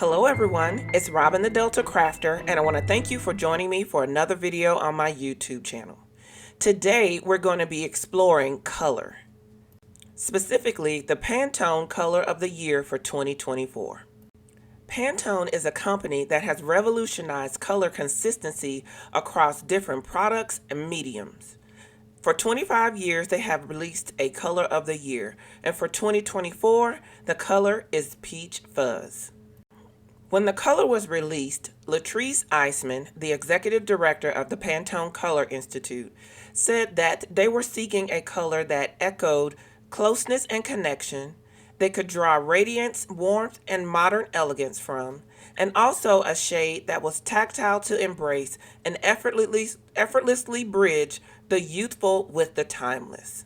Hello everyone, it's Robin the Delta Crafter, and I want to thank you for joining me for another video on my YouTube channel. Today we're going to be exploring color, specifically the Pantone Color of the Year for 2024. Pantone is a company that has revolutionized color consistency across different products and mediums. For 25 years, they have released a Color of the Year, and for 2024, the color is Peach Fuzz. When the color was released, Latrice Eisman, the executive director of the Pantone Color Institute, said that they were seeking a color that echoed closeness and connection, they could draw radiance, warmth, and modern elegance from, and also a shade that was tactile to embrace and effortlessly bridge the youthful with the timeless.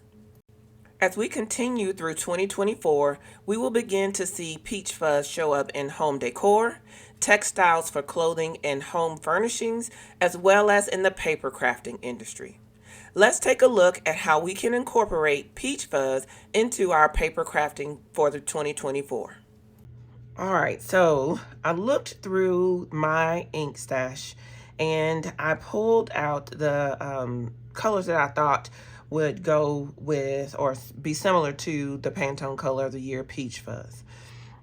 As we continue through 2024, we will begin to see Peach Fuzz show up in home decor, textiles for clothing and home furnishings, as well as in the paper crafting industry. Let's take a look at how we can incorporate Peach Fuzz into our paper crafting for the 2024. All right, so I looked through my ink stash and I pulled out the colors that I thought would go with or be similar to the Pantone Color of the Year Peach Fuzz.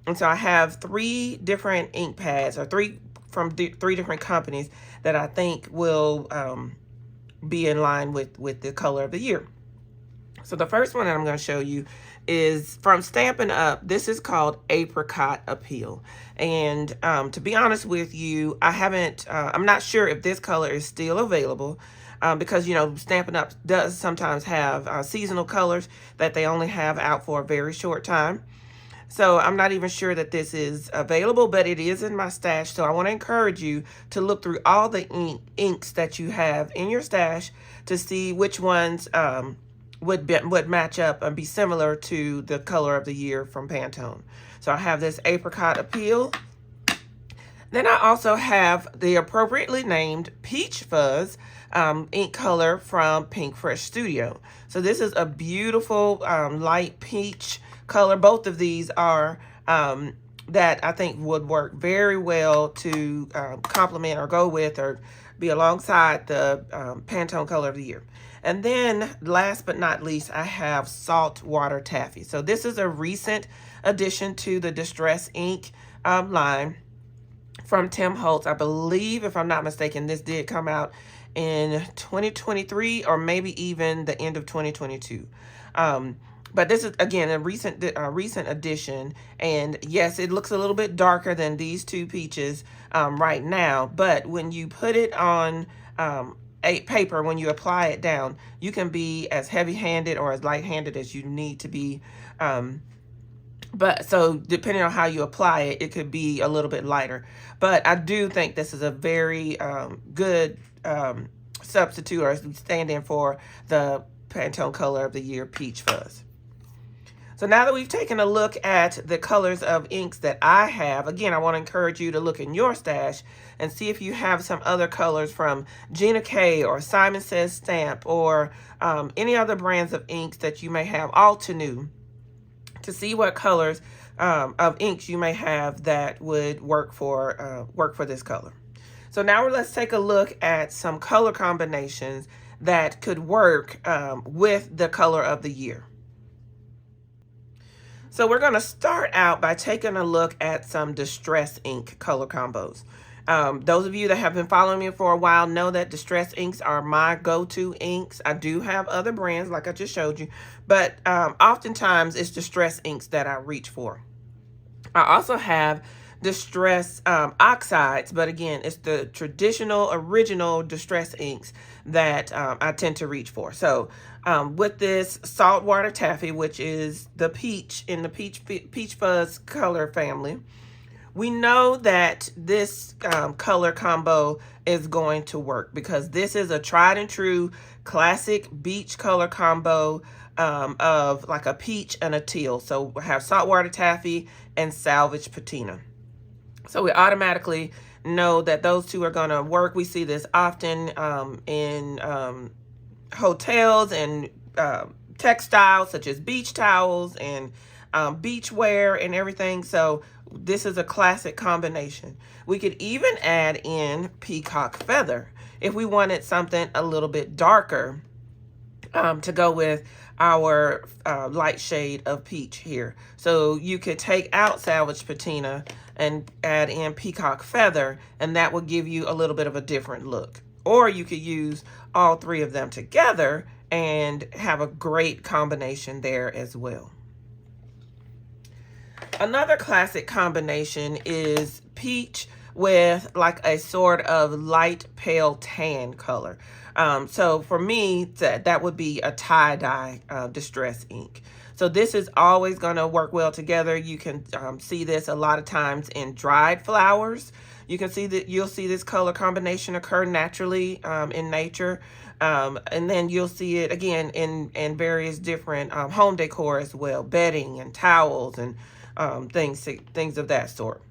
And so I have three different ink pads, or three different companies that I think will be in line with the color of the year. So the first one that I'm going to show you is from Stampin' Up. This is called Apricot Appeal. And to be honest with you, I'm not sure if this color is still available. Because, you know, Stampin' Up does sometimes have seasonal colors that they only have out for a very short time. So I'm not even sure that this is available, but it is in my stash. So I want to encourage you to look through all the inks that you have in your stash to see which ones would match up and be similar to the color of the year from Pantone. So I have this Apricot Appeal. Then I also have the appropriately named Peach Fuzz ink color from Pinkfresh Studio. So this is a beautiful light peach color. Both of these are that I think would work very well to complement or go with or be alongside the Pantone Color of the Year. And then last but not least, I have Saltwater Taffy. So this is a recent addition to the Distress Ink line from Tim Holtz. I believe, if I'm not mistaken, this did come out in 2023 or maybe even the end of 2022. But this is, again, a recent addition. And yes, it looks a little bit darker than these two peaches right now. But when you put it on a paper, when you apply it down, you can be as heavy-handed or as light-handed as you need to be. But so depending on how you apply it, it could be a little bit lighter. But I do think this is a very good substitute or stand-in for the Pantone Color of the Year Peach Fuzz. So now that we've taken a look at the colors of inks that I have, again, I want to encourage you to look in your stash and see if you have some other colors from Gina K or Simon Says Stamp or any other brands of inks that you may have, Altenew, to see what colors of inks you may have that would work for this color. So now let's take a look at some color combinations that could work with the color of the year. So we're going to start out by taking a look at some Distress Ink color combos. Those of you that have been following me for a while know that Distress Inks are my go-to inks. I do have other brands like I just showed you, but oftentimes it's Distress Inks that I reach for. I also have Distress Oxides, but again, it's the traditional, original Distress Inks that I tend to reach for. So with this Saltwater Taffy, which is the peach in the Peach Fuzz color family, we know that this color combo is going to work because this is a tried and true classic beach color combo of like a peach and a teal. So we have Saltwater Taffy and Salvaged Patina. So we automatically know that those two are going to work. We see this often in hotels and textiles such as beach towels and beach wear and everything. So this is a classic combination. We could even add in Peacock Feather if we wanted something a little bit darker to go with our light shade of peach here. So you could take out Salvaged Patina and add in Peacock Feather, and that will give you a little bit of a different look. Or you could use all three of them together and have a great combination there as well. Another classic combination is peach with like a sort of light pale tan color. So for me, that would be a tie-dye distress ink. So this is always going to work well together. You can see this a lot of times in dried flowers. You can see that you'll see this color combination occur naturally in nature. And then you'll see it again in various different home decor as well, bedding and towels and things of that sort.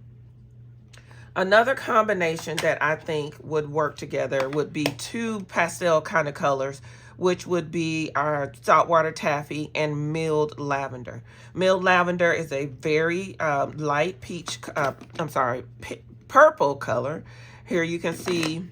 Another combination that I think would work together would be two pastel kind of colors, which would be our Saltwater Taffy and Milled Lavender. Milled Lavender is a very light peach, purple color. Here you can see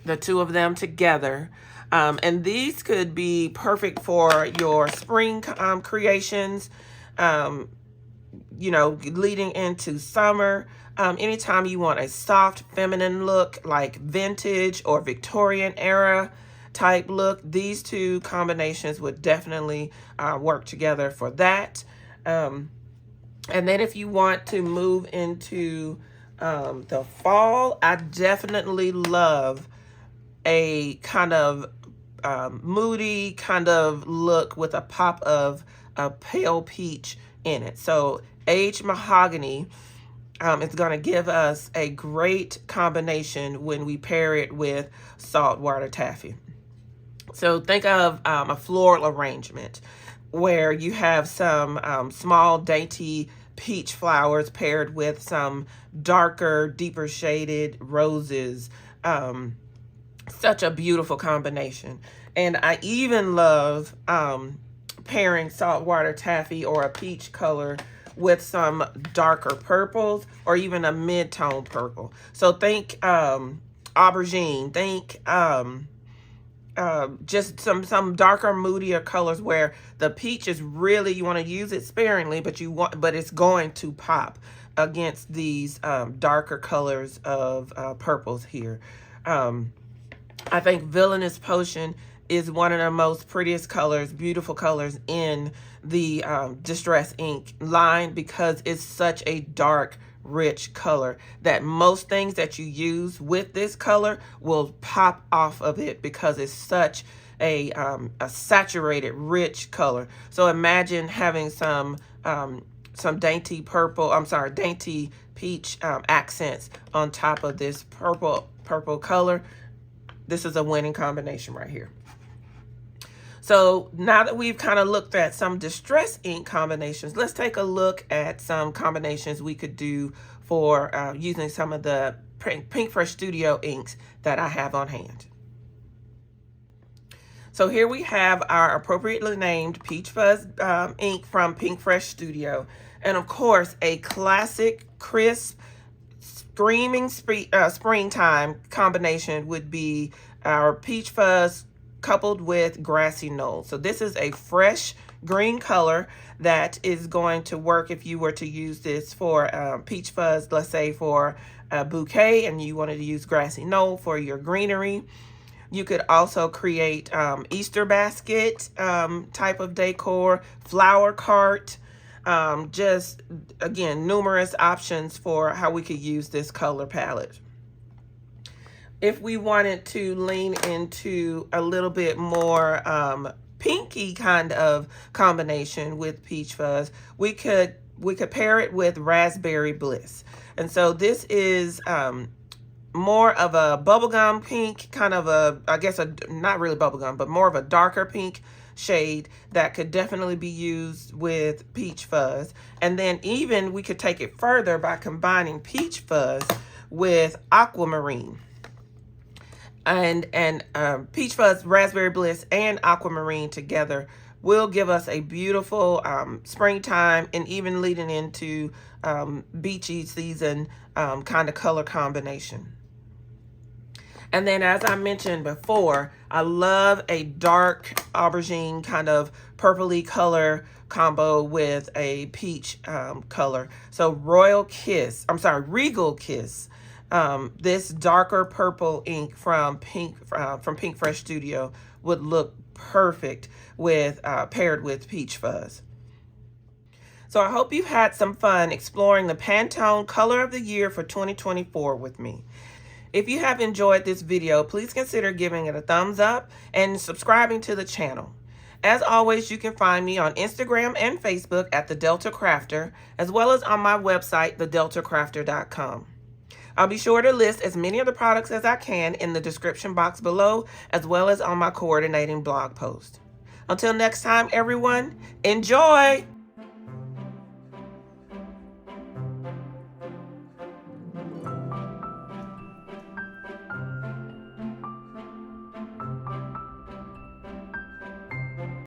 the two of them together. And these could be perfect for your spring creations, you know, leading into summer. Anytime you want a soft feminine look like vintage or Victorian era type look, these two combinations would definitely work together for that. And then if you want to move into the fall, I definitely love a kind of moody kind of look with a pop of a pale peach in it. So aged mahogany it's going to give us a great combination when we pair it with Saltwater Taffy. So think of a floral arrangement where you have some small dainty peach flowers paired with some darker, deeper shaded roses. Such a beautiful combination. And I even love pairing Saltwater Taffy or a peach color with some darker purples or even a mid-tone purple. So think aubergine, think just some darker, moodier colors where the peach is really, you want to use it sparingly, but it's going to pop against these darker colors of purples here. I think Villainous Potion is one of the most prettiest colors, beautiful colors in the Distress Ink line because it's such a dark, rich color that most things that you use with this color will pop off of it because it's such a saturated, rich color. So imagine having some dainty dainty peach accents on top of this purple color. This is a winning combination right here. So now that we've kind of looked at some distress ink combinations, let's take a look at some combinations we could do for using some of the Pinkfresh Studio inks that I have on hand. So here we have our appropriately named Peach Fuzz ink from Pinkfresh Studio. And of course, a classic, crisp, screaming springtime combination would be our Peach Fuzz coupled with Grassy Knoll. So this is a fresh green color that is going to work if you were to use this for Peach Fuzz, let's say for a bouquet, and you wanted to use Grassy Knoll for your greenery. You could also create Easter basket type of decor, flower cart, just again, numerous options for how we could use this color palette. If we wanted to lean into a little bit more pinky kind of combination with Peach Fuzz, we could pair it with Raspberry Bliss. And so this is more of a bubblegum pink, kind of a, I guess, not really bubblegum, but more of a darker pink shade that could definitely be used with Peach Fuzz. And then even we could take it further by combining Peach Fuzz with Aquamarine. And Peach Fuzz, Raspberry Bliss, and Aquamarine together will give us a beautiful springtime and even leading into beachy season kind of color combination. And then, as I mentioned before, I love a dark aubergine kind of purpley color combo with a peach color. So Regal Kiss, this darker purple ink from Pinkfresh Studio would look perfect with paired with Peach Fuzz. So I hope you've had some fun exploring the Pantone Color of the Year for 2024 with me. If you have enjoyed this video, please consider giving it a thumbs up and subscribing to the channel. As always, you can find me on Instagram and Facebook at The Delta Crafter, as well as on my website, thedeltacrafter.com. I'll be sure to list as many of the products as I can in the description box below, as well as on my coordinating blog post. Until next time, everyone, enjoy!